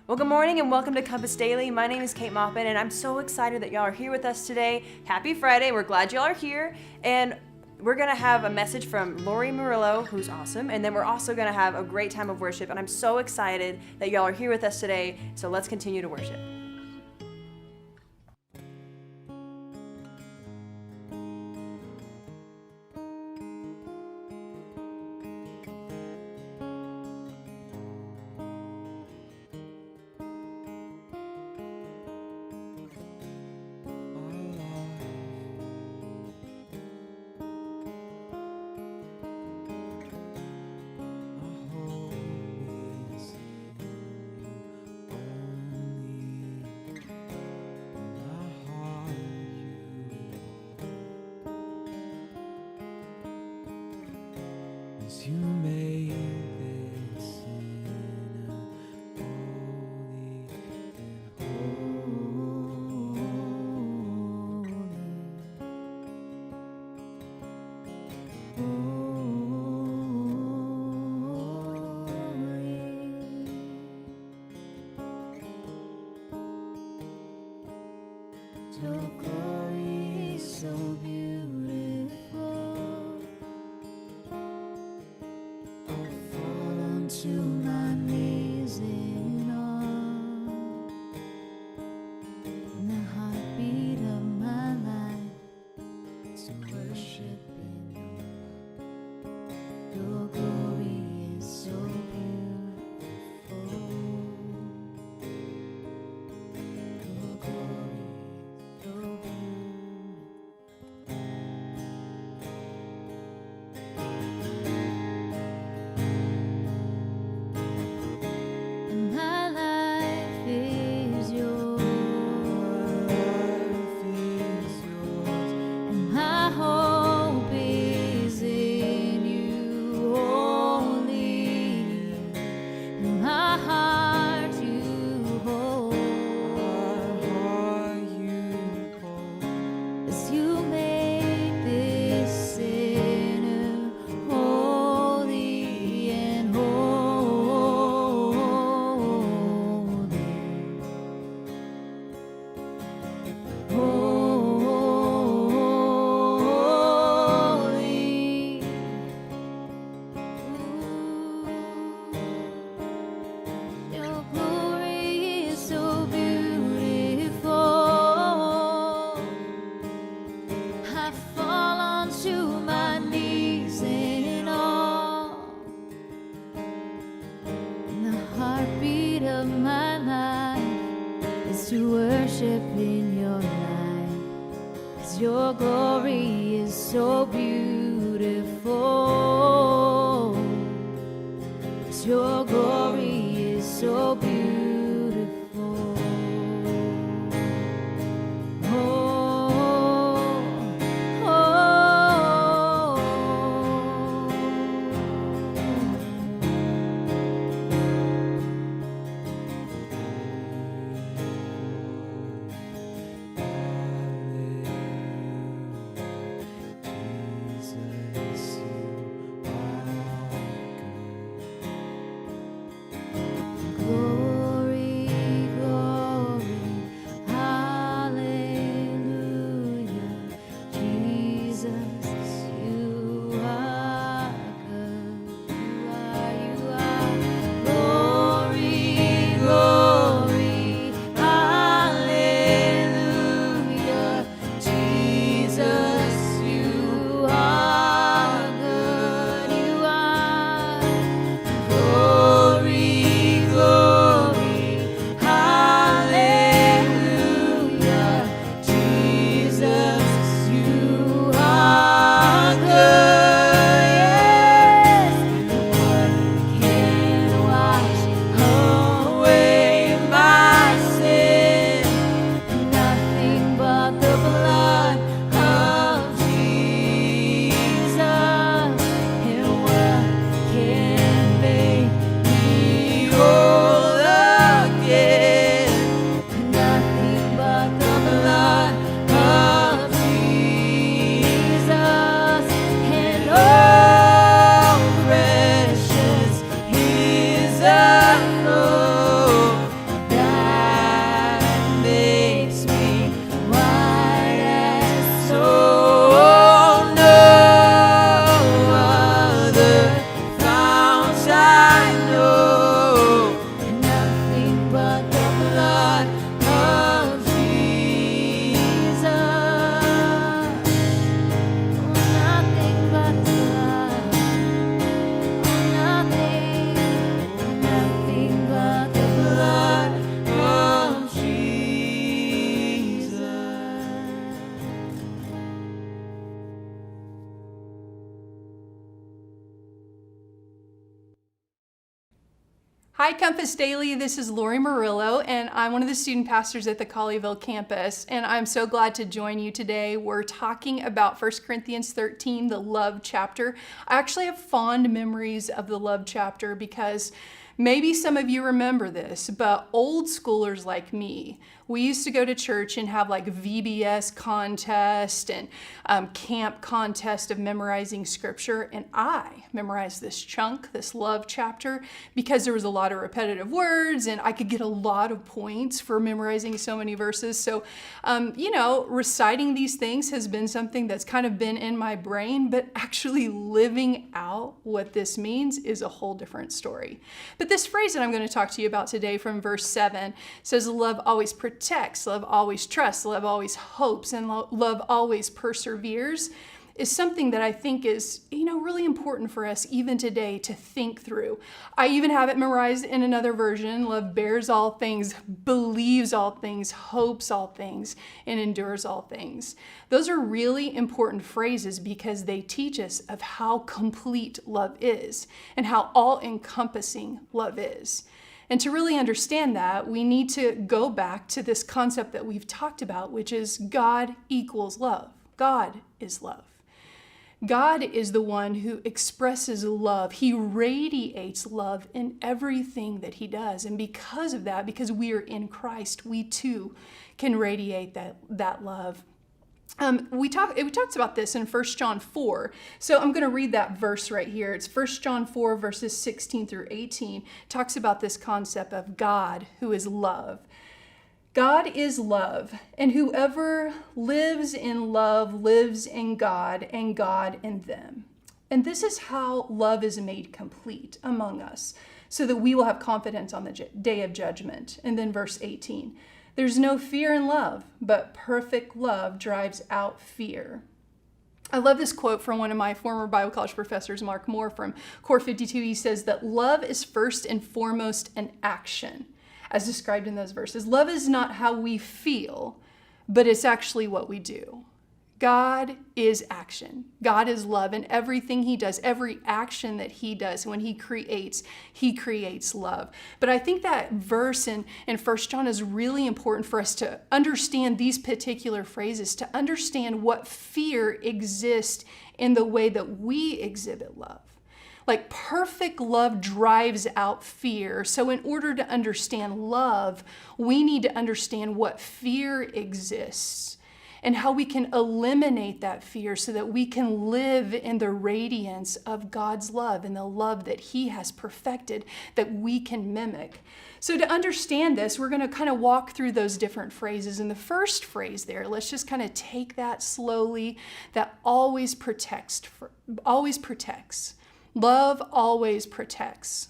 Well, good morning and welcome to Compass Daily. My name is Kate Maupin and I'm so excited that y'all are here with us today. Happy Friday. We're glad y'all are here. And we're going to have a message from Murillo, who's awesome. And then we're also going to have a great time of worship. And I'm so excited that y'all are here with us today. So let's continue to worship. You made this sinner holy and holy. Your glory is so beautiful. To my knees in awe, and the heartbeat of my life is to worship in your glory is so beautiful. Your glory is so beautiful. To worship in your light, 'cause your glory is so beautiful. 'Cause your glory is so beautiful. Glory Hi, Compass Daily. This is Lori Murillo, and I'm one of the student pastors at the Colleyville campus, and I'm so glad to join you today. We're talking about 1 Corinthians 13, the love chapter. I actually have fond memories of the love chapter because maybe some of you remember this, but old schoolers like me, we used to go to church and have like VBS contest and camp contest of memorizing scripture. And I memorized this chunk, this love chapter, because there was a lot of repetitive words and I could get a lot of points for memorizing so many verses. So, reciting these things has been something that's kind of been in my brain, but actually living out what this means is a whole different story. But this phrase that I'm going to talk to you about today from verse 7 says, love always protects, love always trusts, love always hopes, and love always perseveres, is something that I think is, really important for us even today to think through. I even have it memorized in another version. Love bears all things, believes all things, hopes all things, and endures all things. Those are really important phrases because they teach us of how complete love is and how all-encompassing love is. And to really understand that, we need to go back to this concept that we've talked about, which is God equals love. God is love. God is the one who expresses love. He radiates love in everything that he does. And because of that, because we are in Christ, we too can radiate that love. We talked about this in 1 John 4. So I'm going to read that verse right here. It's 1 John 4, verses 16 through 18. Talks about this concept of God who is love. God is love, and whoever lives in love lives in God, and God in them. And this is how love is made complete among us, so that we will have confidence on the day of judgment. And then verse 18, there's no fear in love, but perfect love drives out fear. I love this quote from one of my former Bible college professors, Mark Moore, from Core 52. He says that love is first and foremost an action, as described in those verses. Love is not how we feel, but it's actually what we do. God is action. God is love, and everything he does, every action that he does, when he creates love. But I think that verse in 1 John is really important for us to understand these particular phrases, to understand what fear exists in the way that we exhibit love. Like perfect love drives out fear. So in order to understand love, we need to understand what fear exists and how we can eliminate that fear so that we can live in the radiance of God's love and the love that he has perfected that we can mimic. So to understand this, we're going to kind of walk through those different phrases. And the first phrase there, let's just kind of take that slowly, that always protects. Love always protects.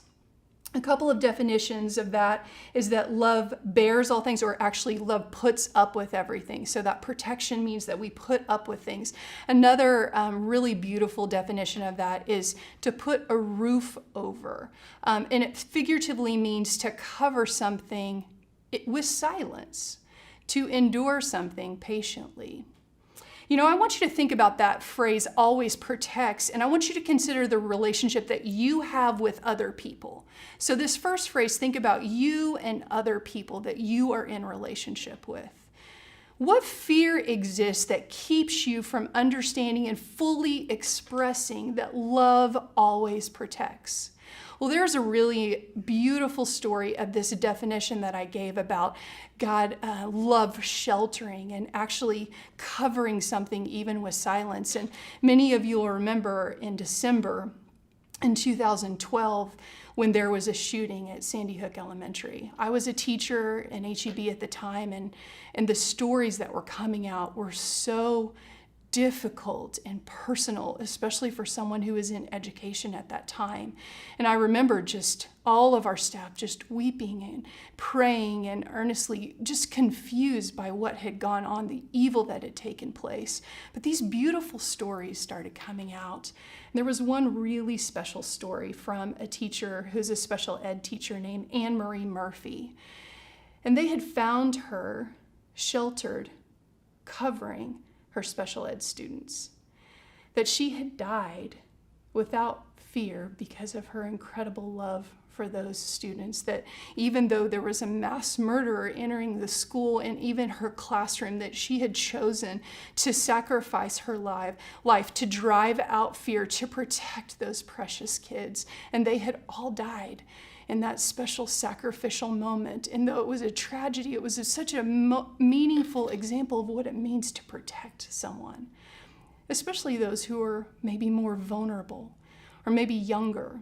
A couple of definitions of that is that love bears all things, or actually love puts up with everything. So that protection means that we put up with things. Another really beautiful definition of that is to put a roof over. And it figuratively means to cover something with silence, to endure something patiently. I want you to think about that phrase, always protects, and I want you to consider the relationship that you have with other people. So this first phrase, think about you and other people that you are in relationship with. What fear exists that keeps you from understanding and fully expressing that love always protects? Well, there's a really beautiful story of this definition that I gave about God love sheltering and actually covering something even with silence. And many of you will remember in December in 2012 when there was a shooting at Sandy Hook Elementary. I was a teacher in HEB at the time, and the stories that were coming out were so difficult and personal, especially for someone who was in education at that time. And I remember just all of our staff just weeping and praying and earnestly just confused by what had gone on, the evil that had taken place. But these beautiful stories started coming out. And there was one really special story from a teacher who's a special ed teacher named Anne Marie Murphy. And they had found her sheltered, covering her special ed students, that she had died without fear because of her incredible love for those students, that even though there was a mass murderer entering the school and even her classroom, that she had chosen to sacrifice her life to drive out fear, to protect those precious kids. And they had all died in that special sacrificial moment. And though it was a tragedy, it was such a meaningful example of what it means to protect someone, especially those who are maybe more vulnerable, or maybe younger,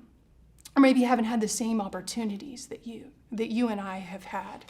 or maybe haven't had the same opportunities that you and I have had.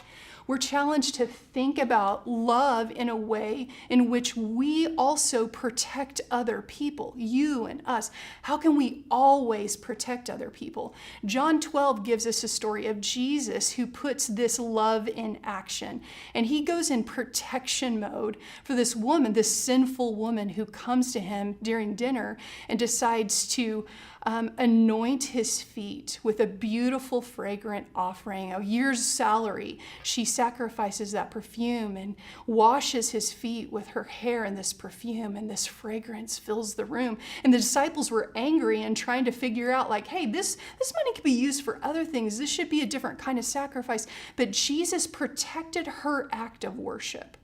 We're challenged to think about love in a way in which we also protect other people, you and us. How can we always protect other people? John 12 gives us a story of Jesus who puts this love in action. And he goes in protection mode for this woman, this sinful woman who comes to him during dinner and decides to anoint his feet with a beautiful fragrant offering, a year's salary. She sacrifices that perfume and washes his feet with her hair in this perfume, and this fragrance fills the room. And the disciples were angry and trying to figure out, like, hey, this money could be used for other things. This should be a different kind of sacrifice. But Jesus protected her act of worship.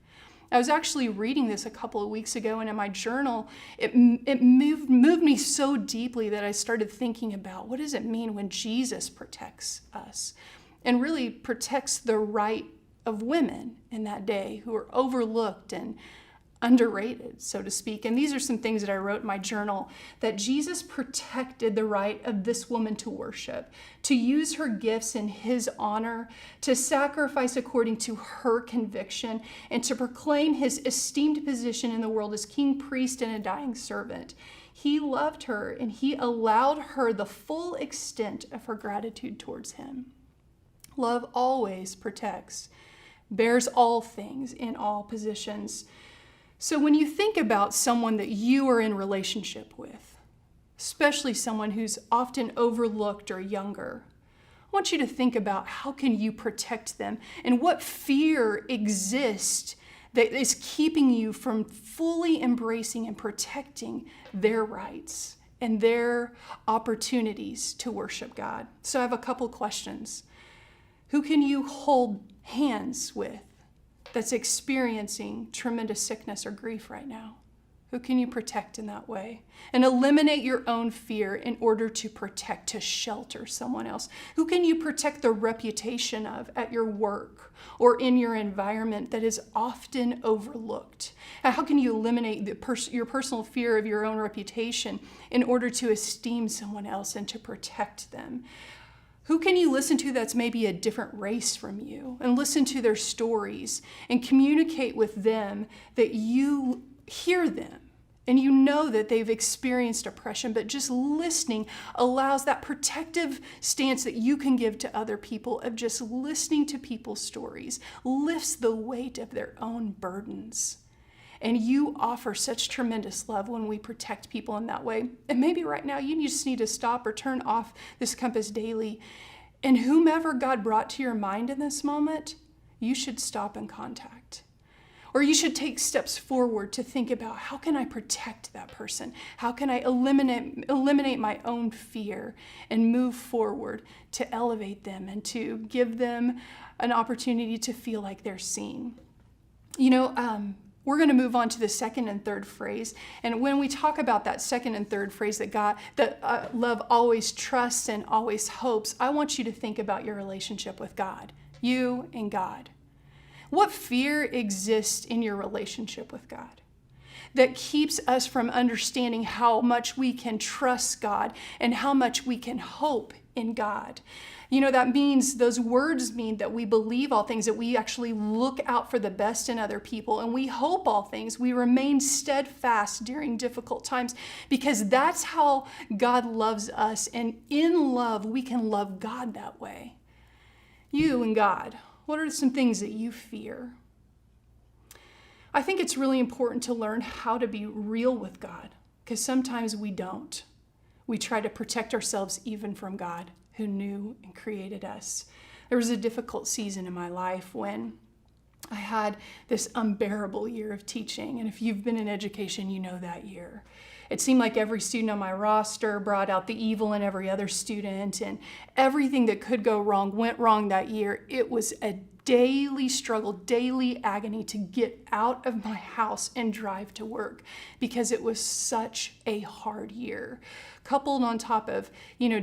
I was actually reading this a couple of weeks ago, and in my journal, it moved me so deeply that I started thinking about, what does it mean when Jesus protects us and really protects the right of women in that day who are overlooked and underrated, so to speak. And these are some things that I wrote in my journal, that Jesus protected the right of this woman to worship, to use her gifts in his honor, to sacrifice according to her conviction, and to proclaim his esteemed position in the world as king, priest, and a dying servant. He loved her, and he allowed her the full extent of her gratitude towards him. Love always protects, bears all things in all positions. So when you think about someone that you are in relationship with, especially someone who's often overlooked or younger, I want you to think about, how can you protect them, and what fear exists that is keeping you from fully embracing and protecting their rights and their opportunities to worship God. So I have a couple questions. Who can you hold hands with that's experiencing tremendous sickness or grief right now? Who can you protect in that way? And eliminate your own fear in order to protect, to shelter someone else. Who can you protect the reputation of at your work or in your environment that is often overlooked? And how can you eliminate your personal fear of your own reputation in order to esteem someone else and to protect them? Who can you listen to that's maybe a different race from you, and listen to their stories and communicate with them, that you hear them and you know that they've experienced oppression, but just listening allows that protective stance that you can give to other people of just listening to people's stories, lifts the weight of their own burdens. And you offer such tremendous love when we protect people in that way. And maybe right now you just need to stop or turn off this Compass Daily. And whomever God brought to your mind in this moment, you should stop and contact. Or you should take steps forward to think about, how can I protect that person? How can I eliminate my own fear and move forward to elevate them and to give them an opportunity to feel like they're seen? We're going to move on to the second and third phrase. And when we talk about that second and third phrase, that love always trusts and always hopes, I want you to think about your relationship with God, you and God. What fear exists in your relationship with God that keeps us from understanding how much we can trust God and how much we can hope in God? That means, those words mean that we believe all things, that we actually look out for the best in other people, and we hope all things. We remain steadfast during difficult times, because that's how God loves us. And in love, we can love God that way. You and God, what are some things that you fear? I think it's really important to learn how to be real with God, because sometimes we don't. We try to protect ourselves even from God, who knew and created us. There was a difficult season in my life when I had this unbearable year of teaching. And if you've been in education, you know that year. It seemed like every student on my roster brought out the evil in every other student, and everything that could go wrong went wrong that year. It was a daily struggle, daily agony to get out of my house and drive to work because it was such a hard year. Coupled on top of,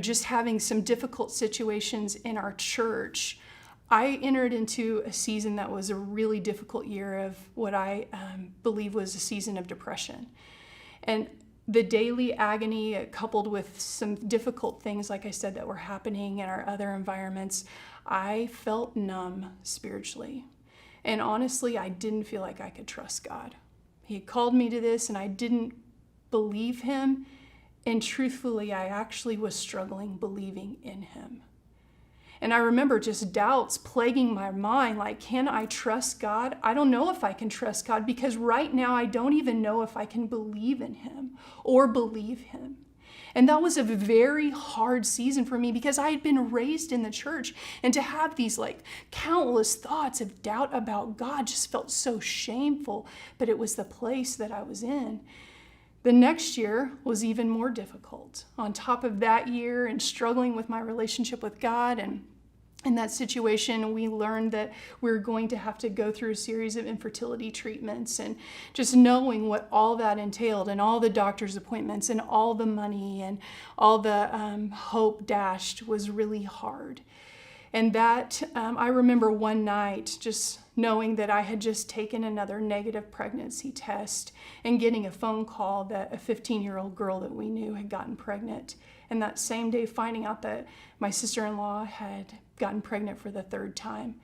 just having some difficult situations in our church, I entered into a season that was a really difficult year of what I believe was a season of depression. And the daily agony, coupled with some difficult things, like I said, that were happening in our other environments, I felt numb spiritually. And honestly, I didn't feel like I could trust God. He had called me to this and I didn't believe him. And truthfully, I actually was struggling believing in him. And I remember just doubts plaguing my mind, like, can I trust God? I don't know if I can trust God because right now I don't even know if I can believe in him or believe him. And that was a very hard season for me because I had been raised in the church, and to have these countless thoughts of doubt about God just felt so shameful, but it was the place that I was in. The next year was even more difficult. On top of that year and struggling with my relationship with God, and in that situation, we learned that we were going to have to go through a series of infertility treatments, and just knowing what all that entailed and all the doctor's appointments and all the money and all the hope dashed was really hard. And that, I remember one night just knowing that I had just taken another negative pregnancy test and getting a phone call that a 15-year-old girl that we knew had gotten pregnant. And that same day finding out that my sister-in-law had gotten pregnant for the third time.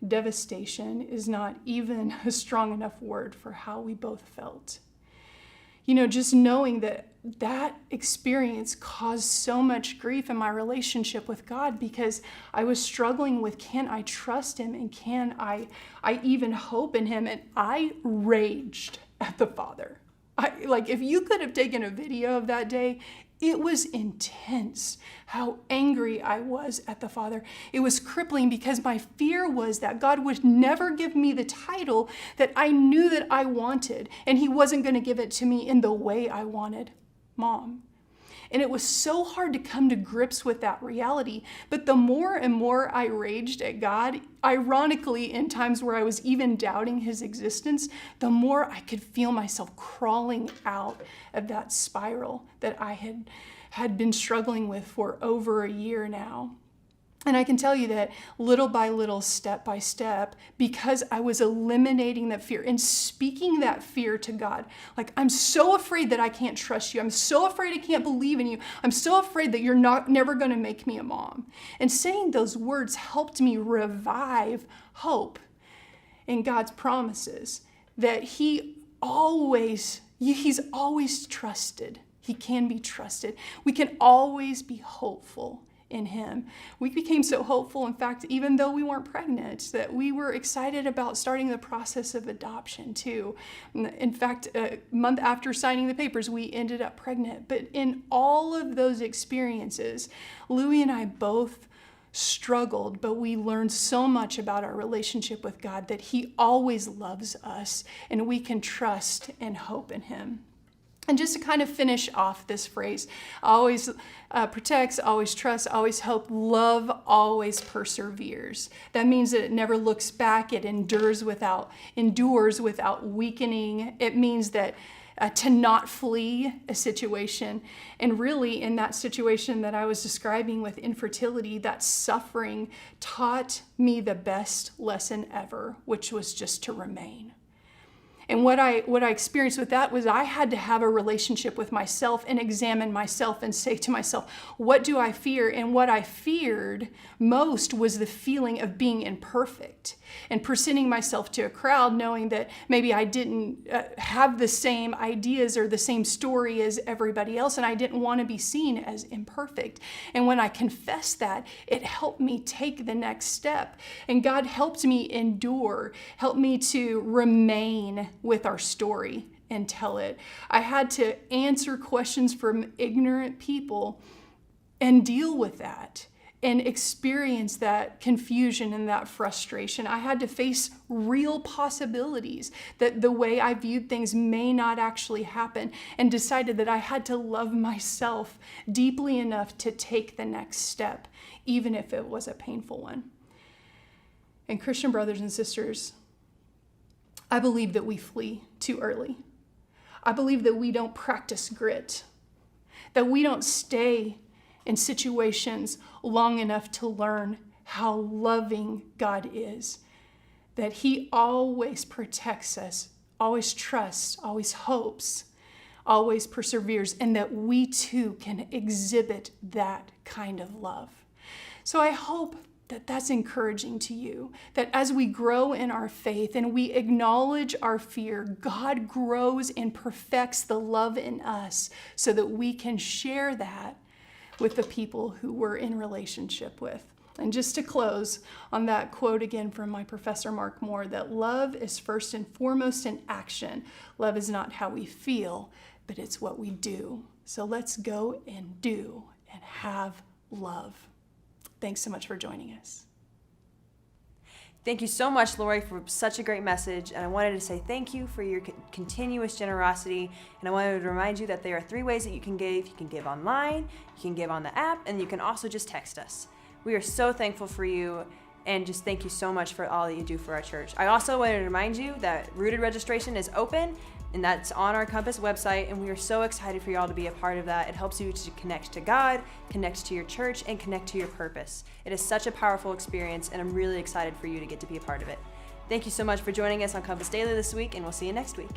Devastation is not even a strong enough word for how we both felt. Just knowing that experience caused so much grief in my relationship with God because I was struggling with, can I trust him and can I even hope in him? And I raged at the Father. If you could have taken a video of that day, it was intense how angry I was at the Father. It was crippling because my fear was that God would never give me the title that I knew that I wanted, and he wasn't going to give it to me in the way I wanted, Mom. And it was so hard to come to grips with that reality. But the more and more I raged at God, ironically, in times where I was even doubting his existence, the more I could feel myself crawling out of that spiral that I had been struggling with for over a year now. And I can tell you that little by little, step by step, because I was eliminating that fear and speaking that fear to God. I'm so afraid that I can't trust you. I'm so afraid I can't believe in you. I'm so afraid that you're never going to make me a mom. And saying those words helped me revive hope in God's promises that he's always trusted. He can be trusted. We can always be hopeful in him. We became so hopeful, in fact, even though we weren't pregnant, that we were excited about starting the process of adoption too. In fact, a month after signing the papers, we ended up pregnant. But in all of those experiences, Louie and I both struggled, but we learned so much about our relationship with God that he always loves us and we can trust and hope in him. And just to kind of finish off this phrase, always protects, always trusts, always hope, love always perseveres. That means that it never looks back, it endures without weakening. It means that to not flee a situation. And really in that situation that I was describing with infertility, that suffering taught me the best lesson ever, which was just to remain. And what I experienced with that was I had to have a relationship with myself and examine myself and say to myself, what do I fear? And what I feared most was the feeling of being imperfect and presenting myself to a crowd knowing that maybe I didn't have the same ideas or the same story as everybody else, and I didn't want to be seen as imperfect. And when I confessed that, it helped me take the next step. And God helped me endure, helped me to remain with our story and tell it. I had to answer questions from ignorant people and deal with that and experience that confusion and that frustration. I had to face real possibilities that the way I viewed things may not actually happen, and decided that I had to love myself deeply enough to take the next step, even if it was a painful one. And Christian brothers and sisters, I believe that we flee too early. I believe that we don't practice grit, that we don't stay in situations long enough to learn how loving God is, that He always protects us, always trusts, always hopes, always perseveres, and that we too can exhibit that kind of love. So I hope that that's encouraging to you, that as we grow in our faith and we acknowledge our fear, God grows and perfects the love in us so that we can share that with the people who we're in relationship with. And just to close on that quote again from my professor, Mark Moore, that love is first and foremost an action. Love is not how we feel, but it's what we do. So let's go and do and have love. Thanks so much for joining us. Thank you so much, Lori, for such a great message. And I wanted to say thank you for your continuous generosity. And I wanted to remind you that there are 3 ways that you can give. You can give online, you can give on the app, and you can also just text us. We are so thankful for you, and just thank you so much for all that you do for our church. I also wanted to remind you that Rooted registration is open, and that's on our Compass website, and we are so excited for y'all to be a part of that. It helps you to connect to God, connect to your church, and connect to your purpose. It is such a powerful experience, and I'm really excited for you to get to be a part of it. Thank you so much for joining us on Compass Daily this week, and we'll see you next week.